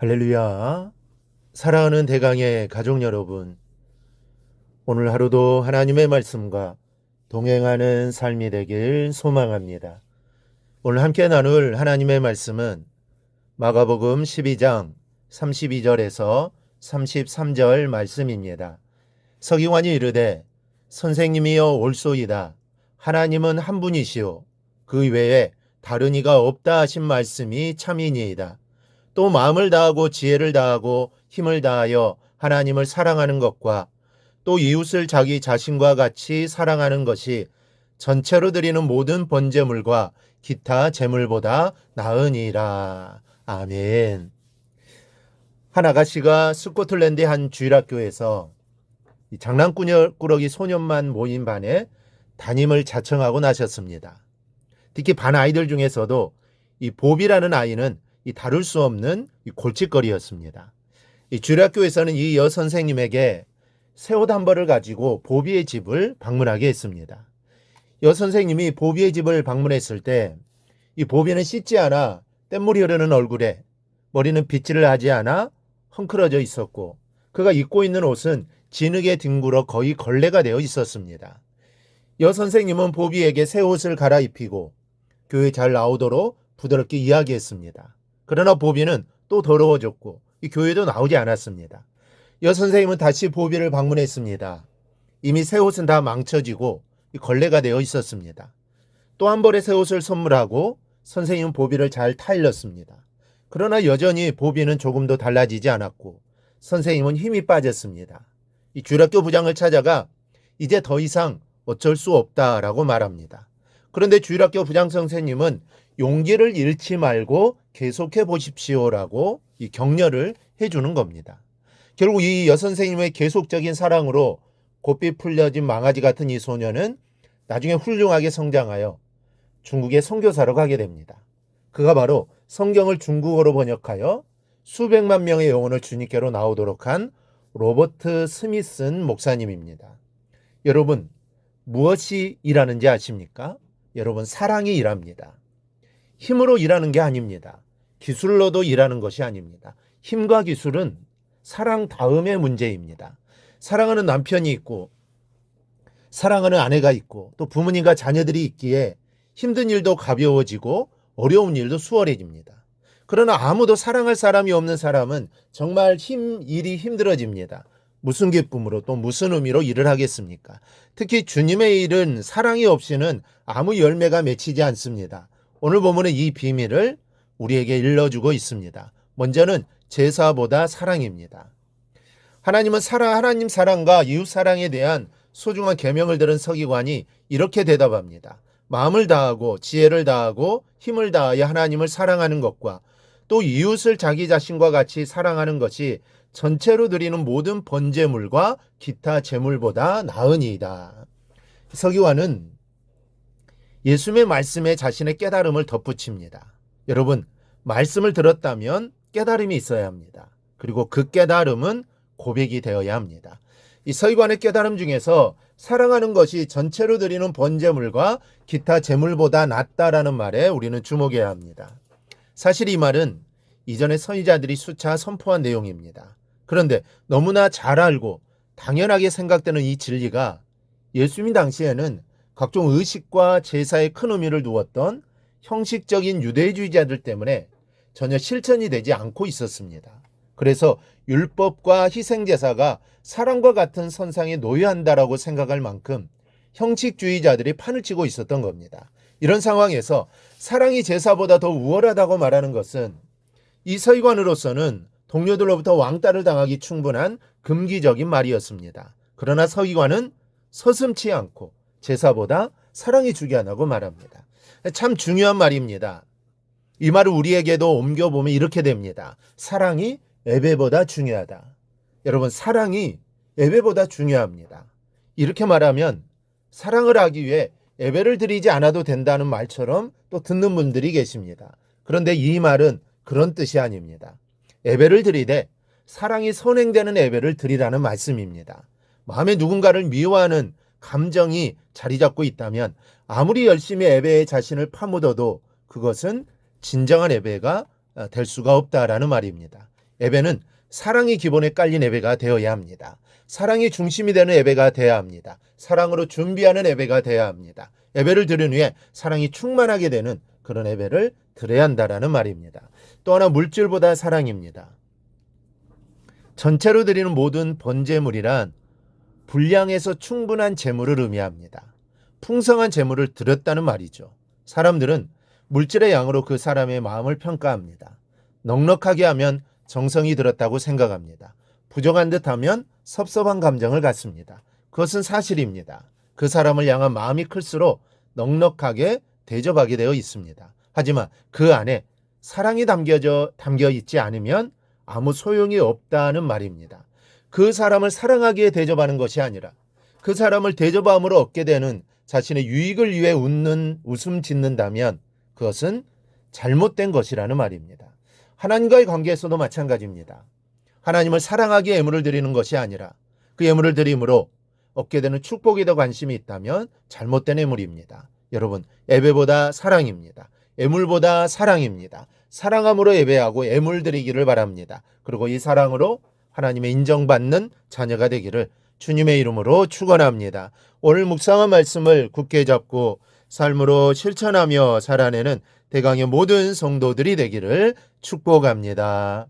할렐루야. 사랑하는 대강의 가족 여러분, 오늘 하루도 하나님의 말씀과 동행하는 삶이 되길 소망합니다. 오늘 함께 나눌 하나님의 말씀은 마가복음 12장 32절에서 33절 말씀입니다. 서기관이 이르되 선생님이여 올소이다. 하나님은 한 분이시오. 그 외에 다른 이가 없다 하신 말씀이 참이니이다. 또 마음을 다하고 지혜를 다하고 힘을 다하여 하나님을 사랑하는 것과 또 이웃을 자기 자신과 같이 사랑하는 것이 전체로 드리는 모든 번제물과 기타 제물보다 나으니라. 아멘. 한 아가씨가 스코틀랜드의 한 주일학교에서 장난꾸러기 소년만 모인 반에 담임을 자청하고 나셨습니다. 특히 반 아이들 중에서도 이 보비라는 아이는 다룰 수 없는 골칫거리였습니다. 이 주일학교에서는 이 여선생님에게 새 옷 한 벌을 가지고 보비의 집을 방문하게 했습니다. 여선생님이 보비의 집을 방문했을 때 이 보비는 씻지 않아 뗏물이 흐르는 얼굴에 머리는 빗질을 하지 않아 헝클어져 있었고 그가 입고 있는 옷은 진흙에 뒹굴어 거의 걸레가 되어 있었습니다. 여선생님은 보비에게 새 옷을 갈아입히고 교회에 잘 나오도록 부드럽게 이야기했습니다. 그러나 보비는 또 더러워졌고 이 교회도 나오지 않았습니다. 여선생님은 다시 보비를 방문했습니다. 이미 새 옷은 다 망쳐지고 걸레가 되어 있었습니다. 또 한 벌의 새 옷을 선물하고 선생님은 보비를 잘 타일렀습니다. 그러나 여전히 보비는 조금도 달라지지 않았고 선생님은 힘이 빠졌습니다. 이 주일학교 부장을 찾아가 이제 더 이상 어쩔 수 없다라고 말합니다. 그런데 주일학교 부장 선생님은 용기를 잃지 말고 계속해 보십시오라고 이 격려를 해주는 겁니다. 결국 이 여선생님의 계속적인 사랑으로 고삐 풀려진 망아지 같은 이 소녀는 나중에 훌륭하게 성장하여 중국의 선교사로 가게 됩니다. 그가 바로 성경을 중국어로 번역하여 수백만 명의 영혼을 주님께로 나오도록 한 로버트 스미슨 목사님입니다. 여러분, 무엇이 일하는지 아십니까? 여러분, 사랑이 일합니다. 힘으로 일하는 게 아닙니다. 기술로도 일하는 것이 아닙니다. 힘과 기술은 사랑 다음의 문제입니다. 사랑하는 남편이 있고 사랑하는 아내가 있고 또 부모님과 자녀들이 있기에 힘든 일도 가벼워지고 어려운 일도 수월해집니다. 그러나 아무도 사랑할 사람이 없는 사람은 정말 일이 힘들어집니다. 무슨 기쁨으로 또 무슨 의미로 일을 하겠습니까? 특히 주님의 일은 사랑이 없이는 아무 열매가 맺히지 않습니다. 오늘 보면은 이 비밀을 우리에게 일러주고 있습니다. 먼저는 제사보다 사랑입니다. 하나님 사랑과 이웃 사랑에 대한 소중한 계명을 들은 서기관이 이렇게 대답합니다. 마음을 다하고 지혜를 다하고 힘을 다하여 하나님을 사랑하는 것과 또 이웃을 자기 자신과 같이 사랑하는 것이 전체로 드리는 모든 번제물과 기타 제물보다 나으니이다. 서기관은 예수님의 말씀에 자신의 깨달음을 덧붙입니다. 여러분, 말씀을 들었다면 깨달음이 있어야 합니다. 그리고 그 깨달음은 고백이 되어야 합니다. 이 서기관의 깨달음 중에서 사랑하는 것이 전체로 드리는 번제물과 기타 제물보다 낫다라는 말에 우리는 주목해야 합니다. 사실 이 말은 이전의 선지자들이 수차 선포한 내용입니다. 그런데 너무나 잘 알고 당연하게 생각되는 이 진리가 예수님 당시에는 각종 의식과 제사에 큰 의미를 두었던 형식적인 유대주의자들 때문에 전혀 실천이 되지 않고 있었습니다. 그래서 율법과 희생제사가 사랑과 같은 선상에 놓여한다라고 생각할 만큼 형식주의자들이 판을 치고 있었던 겁니다. 이런 상황에서 사랑이 제사보다 더 우월하다고 말하는 것은 이 서기관으로서는 동료들로부터 왕따를 당하기 충분한 금기적인 말이었습니다. 그러나 서기관은 서슴지 않고 제사보다 사랑이 중요하다고 말합니다. 참 중요한 말입니다. 이 말을 우리에게도 옮겨보면 이렇게 됩니다. 사랑이 예배보다 중요하다. 여러분, 사랑이 예배보다 중요합니다. 이렇게 말하면 사랑을 하기 위해 예배를 드리지 않아도 된다는 말처럼 또 듣는 분들이 계십니다. 그런데 이 말은 그런 뜻이 아닙니다. 예배를 드리되 사랑이 선행되는 예배를 드리라는 말씀입니다. 마음에 누군가를 미워하는 감정이 자리 잡고 있다면 아무리 열심히 예배에 자신을 파묻어도 그것은 진정한 예배가 될 수가 없다라는 말입니다. 예배는 사랑이 기본에 깔린 예배가 되어야 합니다. 사랑이 중심이 되는 예배가 되어야 합니다. 사랑으로 준비하는 예배가 되어야 합니다. 예배를 드리는 후에 사랑이 충만하게 되는 그런 예배를 드려야 한다라는 말입니다. 또 하나 물질보다 사랑입니다. 전체로 드리는 모든 번제물이란 분량에서 충분한 재물을 의미합니다. 풍성한 재물을 드렸다는 말이죠. 사람들은 물질의 양으로 그 사람의 마음을 평가합니다. 넉넉하게 하면 정성이 들었다고 생각합니다. 부족한 듯하면 섭섭한 감정을 갖습니다. 그것은 사실입니다. 그 사람을 향한 마음이 클수록 넉넉하게 대접하게 되어 있습니다. 하지만 그 안에 사랑이 담겨 있지 않으면 아무 소용이 없다는 말입니다. 그 사람을 사랑하기에 대접하는 것이 아니라 그 사람을 대접함으로 얻게 되는 자신의 유익을 위해 웃음 짓는다면 그것은 잘못된 것이라는 말입니다. 하나님과의 관계에서도 마찬가지입니다. 하나님을 사랑하기에 예물을 드리는 것이 아니라 그 예물을 드림으로 얻게 되는 축복에 더 관심이 있다면 잘못된 예물입니다. 여러분, 예배보다 사랑입니다. 예물보다 사랑입니다. 사랑함으로 예배하고 예물 드리기를 바랍니다. 그리고 이 사랑으로 하나님의 인정받는 자녀가 되기를 주님의 이름으로 축원합니다. 오늘 묵상한 말씀을 굳게 잡고 삶으로 실천하며 살아내는 대강의 모든 성도들이 되기를 축복합니다.